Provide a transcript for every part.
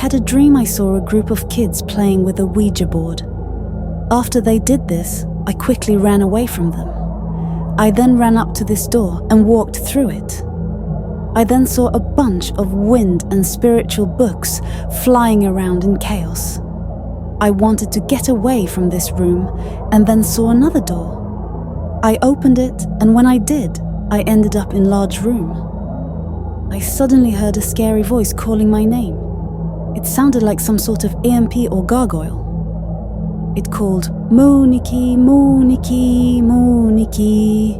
had a dream I saw a group of kids playing with a Ouija board. After they did this, I quickly ran away from them. I then ran up to this door and walked through it. I then saw a bunch of wind and spiritual books flying around in chaos. I wanted to get away from this room and then saw another door. I opened it, and when I did, I ended up in a large room. I suddenly heard a scary voice calling my name. It sounded like some sort of EMP or gargoyle. It called, "Mooniki, Mooniki, Mooniki."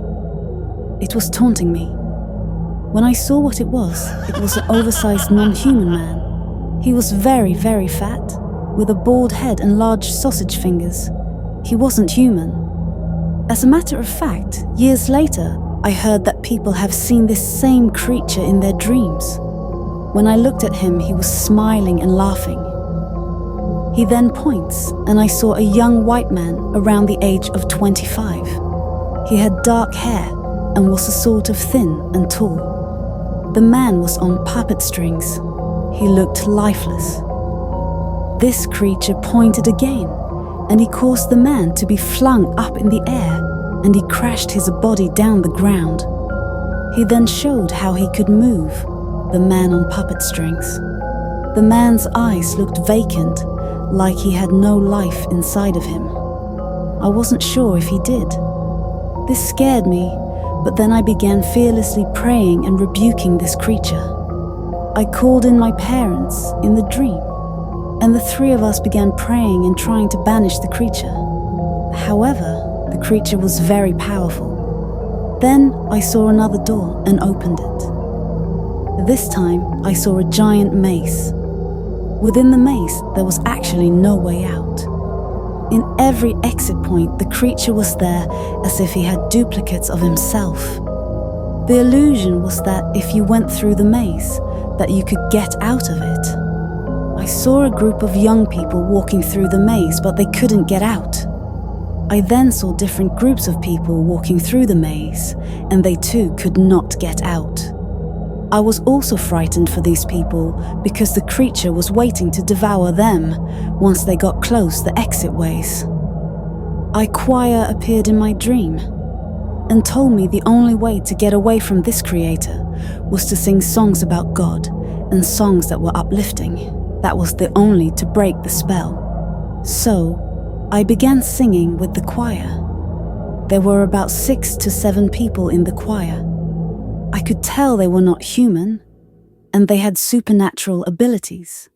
It was taunting me. When I saw what it was an oversized non-human man. He was very, very fat, with a bald head and large sausage fingers. He wasn't human. As a matter of fact, years later, I heard that people have seen this same creature in their dreams. When I looked at him, he was smiling and laughing. He then points, and I saw a young white man around the age of 25. He had dark hair and was a sort of thin and tall. The man was on puppet strings. He looked lifeless. This creature pointed again, and he caused the man to be flung up in the air, and he crashed his body down the ground. He then showed how he could move, the man on puppet strings. The man's eyes looked vacant, like he had no life inside of him. I wasn't sure if he did. This scared me, but then I began fearlessly praying and rebuking this creature. I called in my parents in the dream, and the three of us began praying and trying to banish the creature. However, the creature was very powerful. Then I saw another door and opened it. This time I saw a giant maze. Within the maze, there was actually no way out. In every exit point, the creature was there as if he had duplicates of himself. The illusion was that if you went through the maze, that you could get out of it. I saw a group of young people walking through the maze, but they couldn't get out. I then saw different groups of people walking through the maze, and they too could not get out. I was also frightened for these people because the creature was waiting to devour them once they got close the exit ways. A choir appeared in my dream and told me the only way to get away from this creator was to sing songs about God and songs that were uplifting. That was the only to break the spell. So, I began singing with the choir. There were about 6 to 7 people in the choir. I could tell they were not human, and they had supernatural abilities.